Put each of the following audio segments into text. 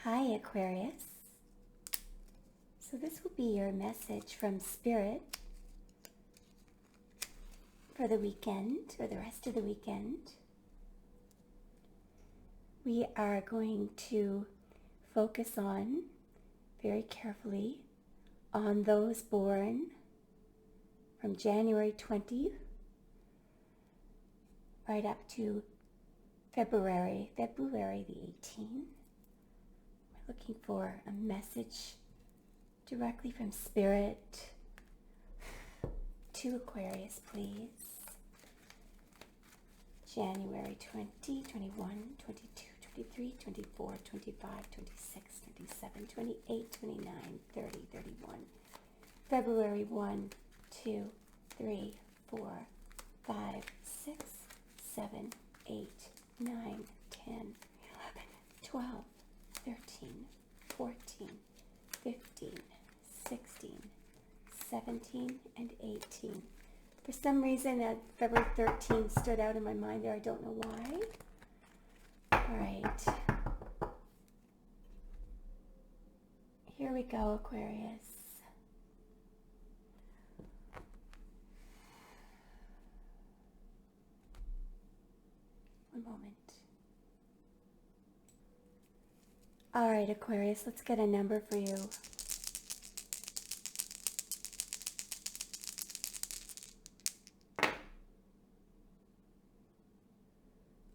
Hi, Aquarius. So this will be your message from Spirit for the weekend, or the rest of the weekend. We are going to focus on, very carefully, on those born from January 20th right up to February the 18th. We're looking for a message directly from Spirit to Aquarius, please. January 20, 21, 22, 23, 24, 25, 26, 27, 28, 29, 30, 31. February 1, 2, 3, 4, 5, 6, 7, 8, 9, 10, 11, 12, 13, 14, 15, 16, 17, and 18. For some reason, February 13th stood out in my mind there. I don't know why. All right. Here we go, Aquarius. One moment. All right, Aquarius, let's get a number for you.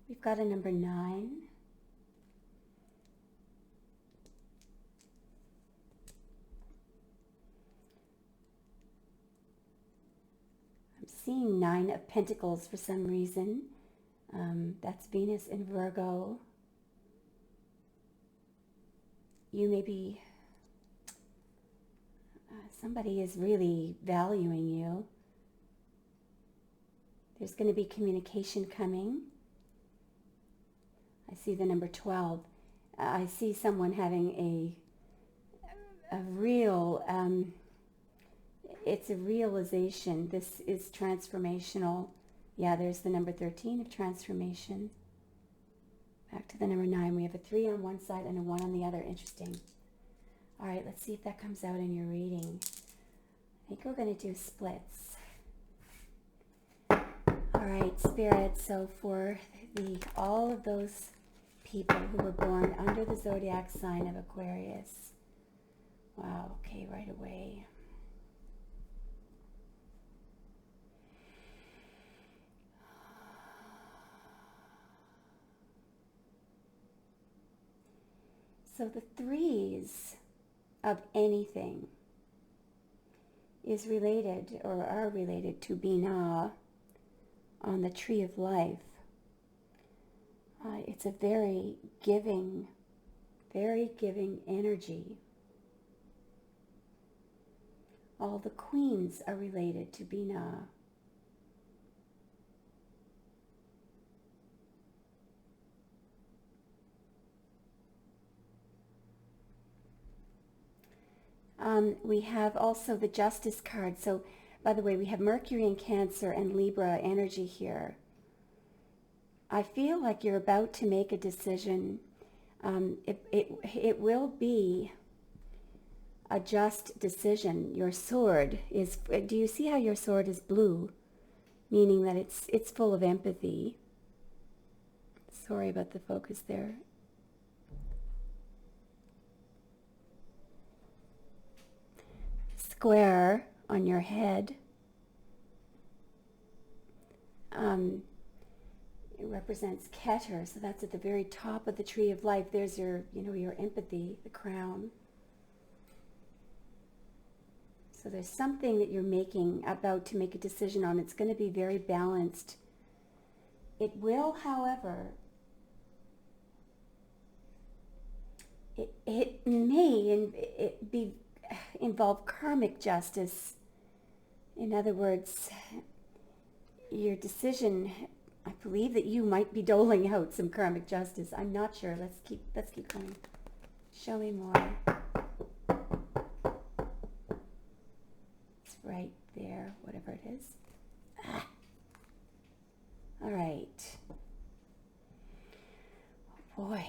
We've got a number 9. I'm seeing 9 of Pentacles for some reason. That's Venus in Virgo. You may be, somebody is really valuing you. There's going to be communication coming. I see the number 12. I see someone having a real, it's a realization. This is transformational. Yeah, there's the number 13 of transformation. Back to the number 9. We have a 3 on one side and a 1 on the other. Interesting. All right, let's see if that comes out in your reading. I think we're going to do splits. All right, Spirit. So for all of those people who were born under the zodiac sign of Aquarius. Wow, okay, right away. So the 3s of anything is related, or are related, to Binah on the tree of life. It's a very giving energy. All the queens are related to Binah. We have also the Justice card. So, by the way, we have Mercury in Cancer and Libra energy here. I feel like you're about to make a decision. It will be a just decision. Your sword is, do you see how your sword is blue? Meaning that it's full of empathy. Sorry about the focus there. Square on your head. It represents Kether, so that's at the very top of the tree of life. There's your, your empathy, the crown. So there's something that you're about to make a decision on. It's going to be very balanced. It will, however, it may involve karmic justice. In other words, your decision, I believe that you might be doling out some karmic justice. I'm not sure. Let's keep going. Show me more. It's right there, whatever it is. All right. Oh boy.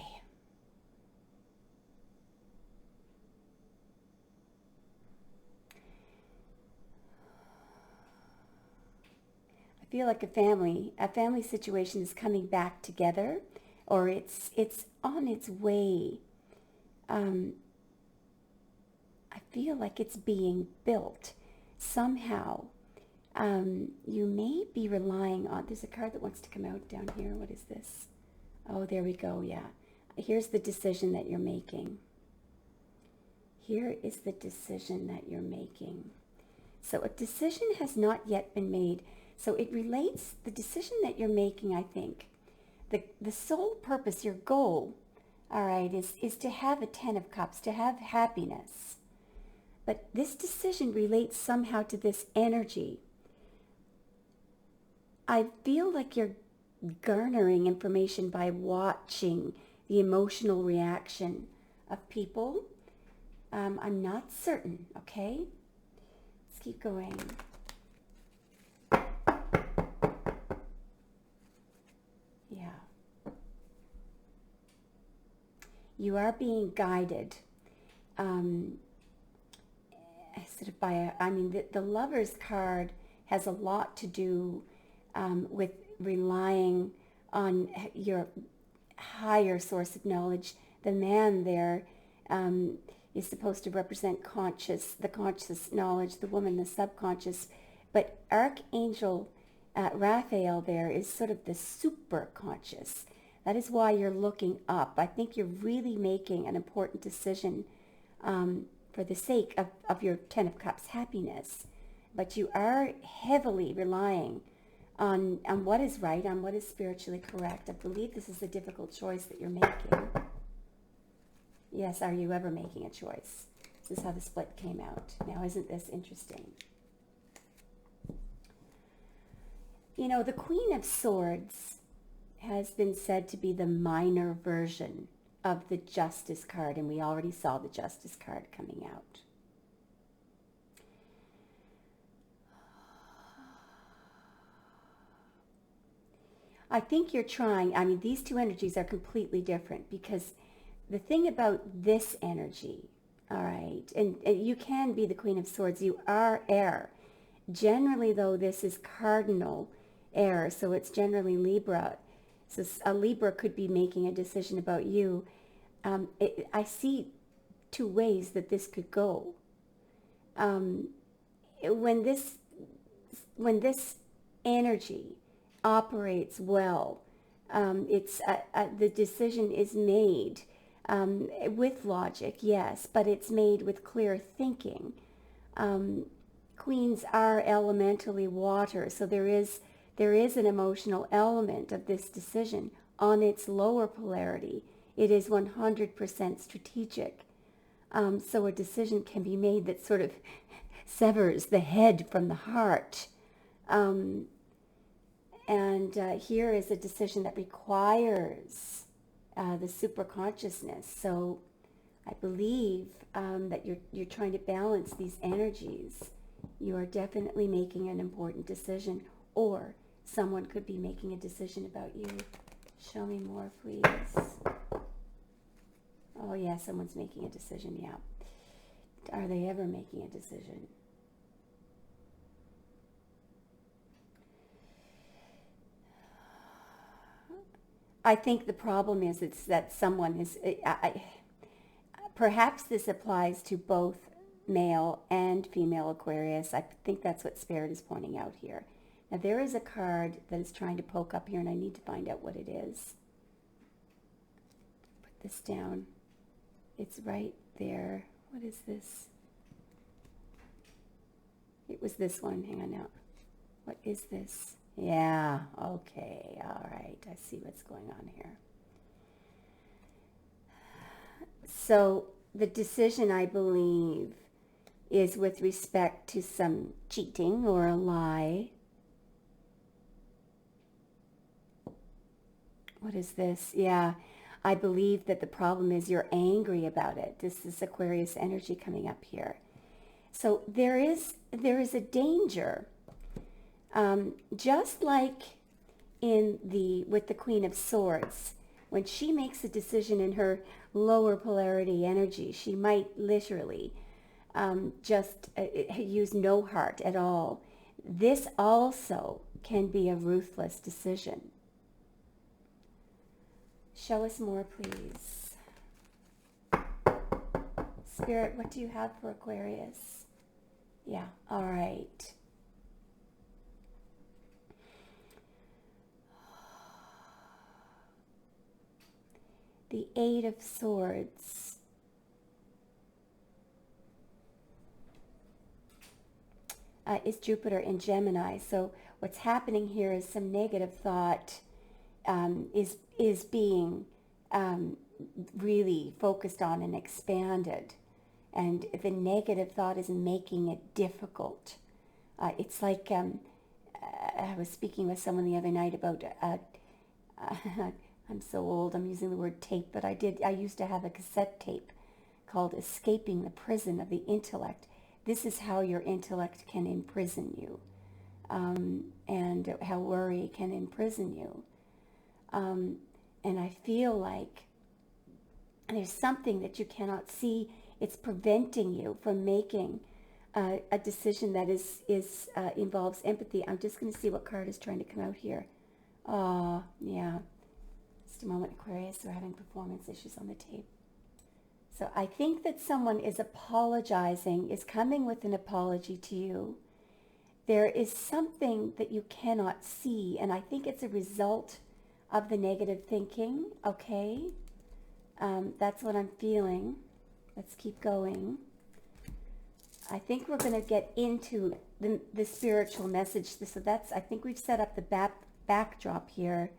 feel like a family situation is coming back together, or it's on its way. I feel like it's being built somehow. You may be relying on, there's a card that wants to come out down here. What is this? Oh, there we go. Yeah. Here's the decision that you're making. Here is the decision that you're making. So a decision has not yet been made. So it relates, the decision that you're making, I think, the sole purpose, your goal, all right, is to have a Ten of Cups, to have happiness. But this decision relates somehow to this energy. I feel like you're garnering information by watching the emotional reaction of people. I'm not certain, okay? Let's keep going. Yeah. You are being guided. Sort of by the Lover's card has a lot to do with relying on your higher source of knowledge. The man there is supposed to represent the conscious knowledge, the woman, the subconscious. But Archangel Raphael there is sort of the super conscious. That is why you're looking up. I think you're really making an important decision for the sake of your Ten of Cups happiness. But you are heavily relying on what is right, on what is spiritually correct. I believe this is a difficult choice that you're making. Yes, are you ever making a choice? This is how the split came out. Now, isn't this interesting? You know, the Queen of Swords has been said to be the minor version of the Justice card, and we already saw the Justice card coming out. I think you're trying, these two energies are completely different, because the thing about this energy, all right, and you can be the Queen of Swords, you are air. Generally, though, this is cardinal air, so it's generally Libra. So a Libra could be making a decision about you. I see two ways that this could go. When this energy operates well, the decision is made with logic, yes, but it's made with clear thinking. Queens are elementally water, so there is an emotional element of this decision. On its lower polarity, it is 100% strategic. So a decision can be made that sort of severs the head from the heart. And here is a decision that requires the superconsciousness. So I believe that you're trying to balance these energies. You are definitely making an important decision, or someone could be making a decision about you. Show me more, please. Oh, yeah, someone's making a decision, yeah. Are they ever making a decision? I think the problem is that someone is, perhaps this applies to both male and female Aquarius. I think that's what Spirit is pointing out here. Now, there is a card that is trying to poke up here, and I need to find out what it is. Put this down. It's right there. What is this? It was this one. Hang on now. What is this? Yeah, okay, all right. I see what's going on here. So the decision, I believe, is with respect to some cheating or a lie. What is this? Yeah, I believe that the problem is you're angry about it. This is Aquarius energy coming up here. So there is a danger. Just like with the Queen of Swords, when she makes a decision in her lower polarity energy, she might literally just use no heart at all. This also can be a ruthless decision. Show us more, please. Spirit, what do you have for Aquarius? Yeah, all right. The Eight of Swords. Is Jupiter in Gemini. So what's happening here is some negative thought is being really focused on and expanded. And the negative thought is making it difficult. It's like I was speaking with someone the other night about, I'm so old, I'm using the word tape, but I used to have a cassette tape called Escaping the Prison of the Intellect. This is how your intellect can imprison you, and how worry can imprison you. And I feel like there's something that you cannot see. It's preventing you from making a decision that involves empathy. I'm just going to see what card is trying to come out here. Oh, yeah. Just a moment, Aquarius. We're having performance issues on the tape. So I think that someone is apologizing, is coming with an apology to you. There is something that you cannot see, and I think it's a result of the negative thinking, okay? That's what I'm feeling. Let's keep going. I think we're going to get into the spiritual message. So I think we've set up the backdrop here.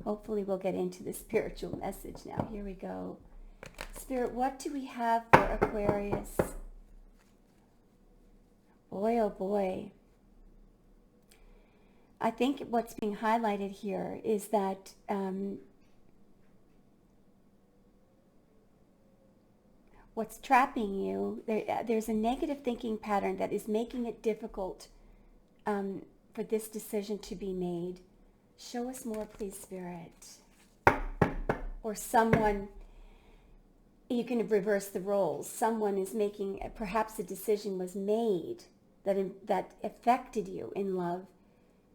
Hopefully we'll get into the spiritual message now. Here we go. Spirit, what do we have for Aquarius? Boy, oh boy. I think what's being highlighted here is that what's trapping you, there's a negative thinking pattern that is making it difficult for this decision to be made. Show us more, please, Spirit. Or someone, you can reverse the roles. Someone is making, perhaps a decision was made that affected you in love,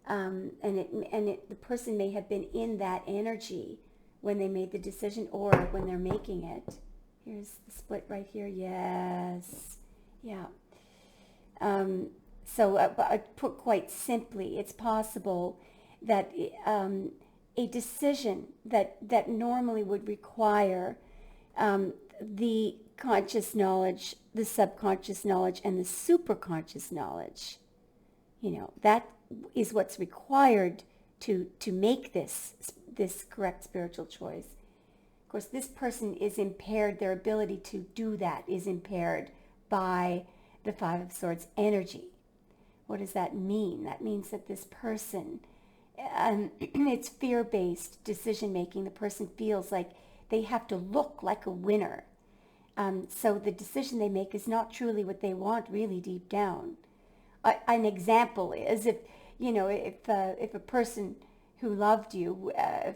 and the person may have been in that energy when they made the decision or when they're making it. Here's the split right here. Yes. Yeah. So I put quite simply, it's possible that a decision that normally would require the conscious knowledge, the subconscious knowledge, and the superconscious knowledge, that is what's required to make this correct spiritual choice. Of course, this person is impaired. Their ability to do that is impaired by the Five of Swords energy. What does that mean? That means that this person, it's fear-based decision-making. The person feels like they have to look like a winner. So the decision they make is not truly what they want, really deep down. An example is if a person who loved you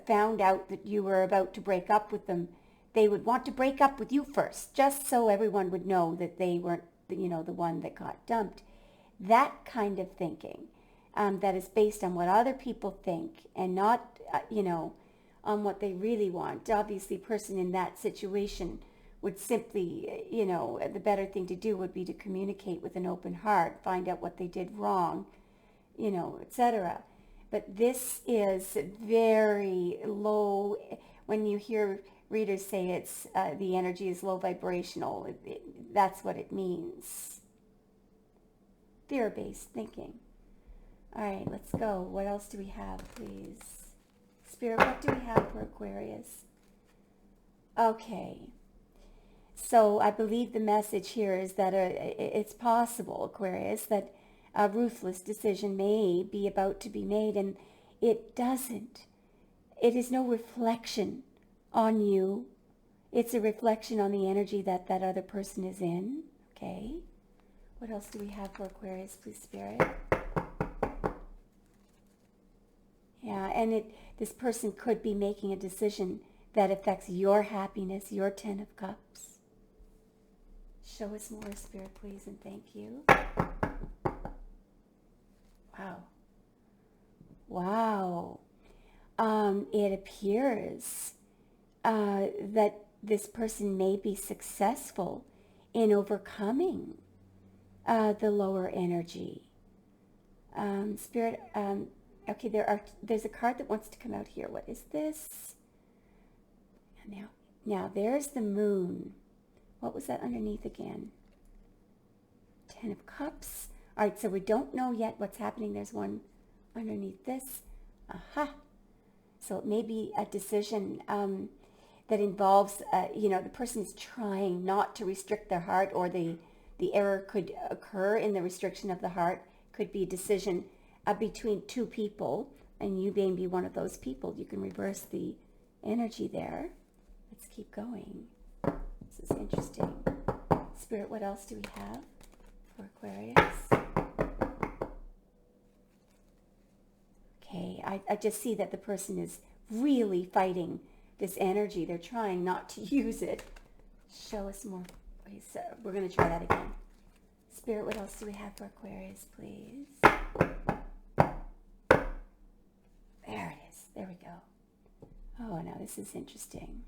found out that you were about to break up with them, they would want to break up with you first, just so everyone would know that they weren't, the one that got dumped. That kind of thinking that is based on what other people think and not, on what they really want. Obviously, a person in that situation would simply, the better thing to do would be to communicate with an open heart, find out what they did wrong, etc. But this is very low. When you hear readers say it's the energy is low vibrational, that's what it means. Fear-based thinking. All right, let's go. What else do we have, please? Spirit, what do we have for Aquarius? Okay. So I believe the message here is that it's possible, Aquarius, that a ruthless decision may be about to be made, and it doesn't. It is no reflection on you. It's a reflection on the energy that other person is in. Okay. What else do we have for Aquarius, please, Spirit? Yeah, and this person could be making a decision that affects your happiness, your Ten of Cups. Show us more, Spirit, please, and thank you. Wow. Wow. It appears that this person may be successful in overcoming the lower energy. Spirit, okay, there's a card that wants to come out here. What is this? Now there's the moon. What was that underneath again? 10 of Cups. All right, so we don't know yet what's happening. There's one underneath this. Aha. So it may be a decision that involves, the person is trying not to restrict their heart, or the error could occur in the restriction of the heart. Could be a decision between two people, and you may be one of those people. You can reverse the energy there. Let's keep going. This is interesting. Spirit, what else do we have for Aquarius? Okay, I just see that the person is really fighting this energy. They're trying not to use it. Show us more. Okay, so we're going to try that again. Spirit, what else do we have for Aquarius, please? There it is. There we go. Oh, now this is interesting.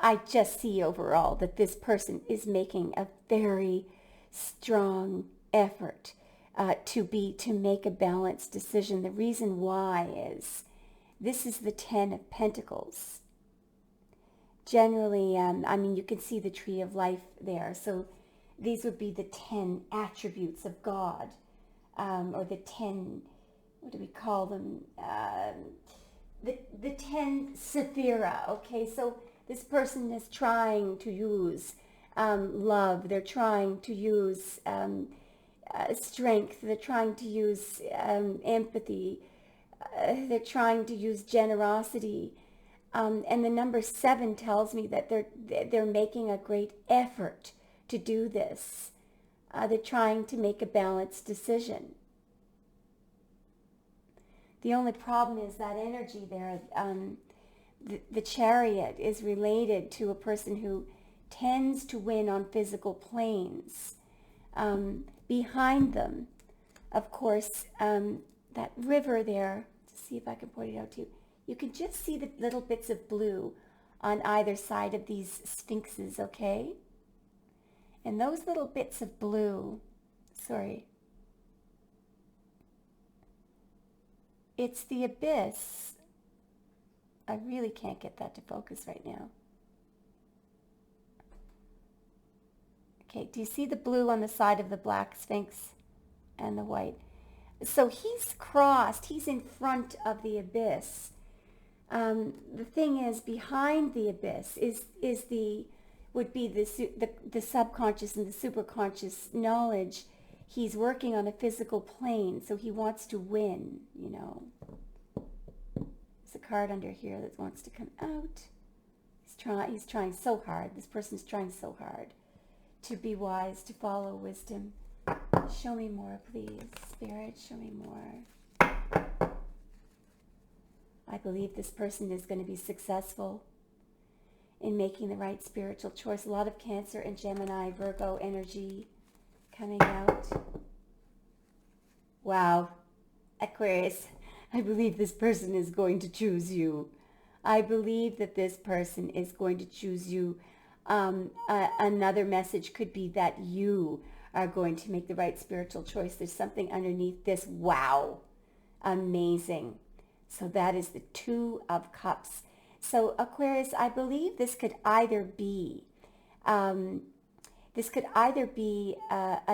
I just see overall that this person is making a very strong effort to make a balanced decision. The reason why is this is the 10 of Pentacles. Generally, you can see the tree of life there. So these would be the 10 attributes of God, or the 10, what do we call them? The 10 Sifirot. Okay, so this person is trying to use love. They're trying to use strength. They're trying to use empathy. They're trying to use generosity. And the number 7 tells me that they're making a great effort to do this. They're trying to make a balanced decision. The only problem is that energy there. The Chariot is related to a person who tends to win on physical planes. Behind them, of course, that river there, to see if I can point it out to you, you can just see the little bits of blue on either side of these sphinxes, okay? And those little bits of blue, it's the abyss. I really can't get that to focus right now. Okay, do you see the blue on the side of the black sphinx and the white? So he's crossed, he's in front of the abyss. The thing is, behind the abyss would be the subconscious and the superconscious knowledge. He's working on a physical plane, so he wants to win, There's a card under here that wants to come out. He's trying so hard. This person's trying so hard to be wise, to follow wisdom. Show me more, please. Spirit, show me more. I believe this person is going to be successful in making the right spiritual choice. A lot of Cancer and Gemini, Virgo energy coming out. Wow. Aquarius, I believe this person is going to choose you. I believe that this person is going to choose you. Another message could be that you are going to make the right spiritual choice. There's something underneath this. Wow. Amazing. So that is the 2 of Cups. So Aquarius, I believe this could either be a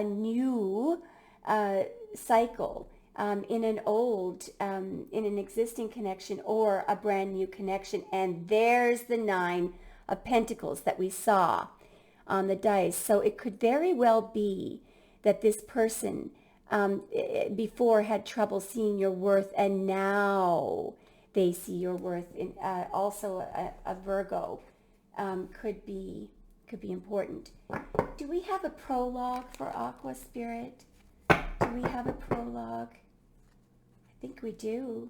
new cycle in an existing connection, or a brand new connection. And there's the 9 of Pentacles that we saw on the dice. So it could very well be that this person before had trouble seeing your worth, and now they see your worth. Also a Virgo could be important. Do we have a prologue for Aqua Spirit? Do we have a prologue? I think we do.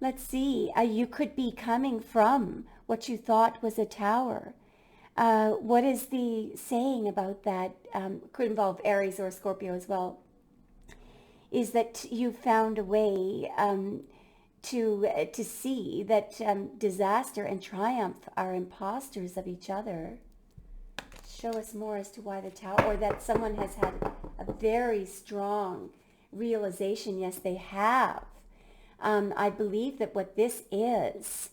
Let's see. You could be coming from what you thought was a tower. What is the saying about that? Could involve Aries or Scorpio as well. Is that you found a way to see that disaster and triumph are imposters of each other. Show us more as to why the Tower, or that someone has had a very strong realization. Yes, they have. I believe that what this is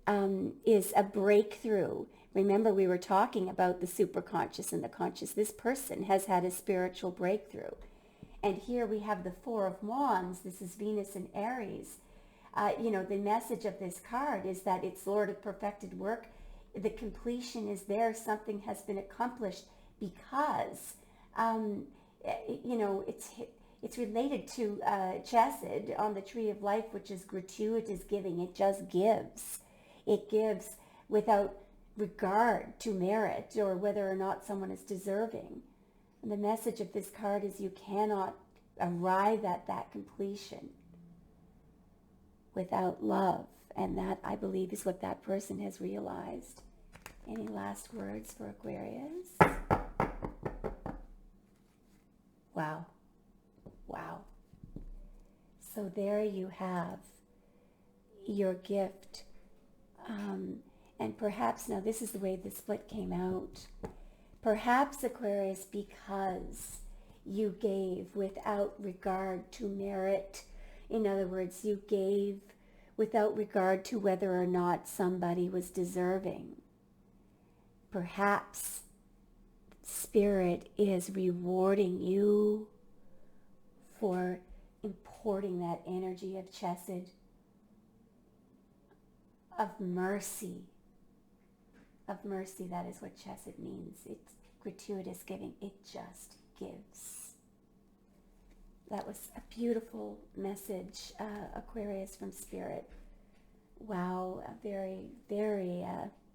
a breakthrough. Remember, we were talking about the superconscious and the conscious. This person has had a spiritual breakthrough. And here we have the Four of Wands. This is Venus and Aries. The message of this card is that it's Lord of perfected work. The completion is there. Something has been accomplished because, it's related to Chesed on the Tree of Life, which is gratuitous giving. It just gives. It gives without regard to merit or whether or not someone is deserving. And the message of this card is you cannot arrive at that completion without love. And that, I believe, is what that person has realized. Any last words for Aquarius? Wow. Wow. So there you have your gift. And perhaps, now this is the way the split came out. Perhaps, Aquarius, because you gave without regard to merit. In other words, you gave without regard to whether or not somebody was deserving. Perhaps Spirit is rewarding you for importing that energy of Chesed, of mercy. Of mercy, that is what Chesed means. It's gratuitous giving. It just gives. That was a beautiful message, Aquarius, from Spirit. Wow, a very, very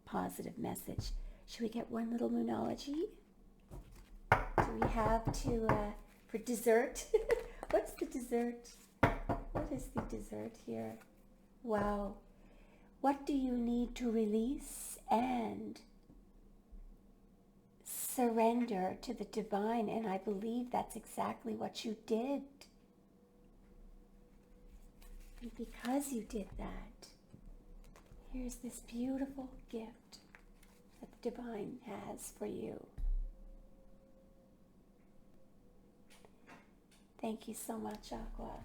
positive message. Should we get one little moonology? Do we have to, for dessert? What's the dessert? What is the dessert here? Wow. What do you need to release and surrender to the divine? And I believe that's exactly what you did. And because you did that, here's this beautiful gift that the divine has for you. Thank you so much, Aqua.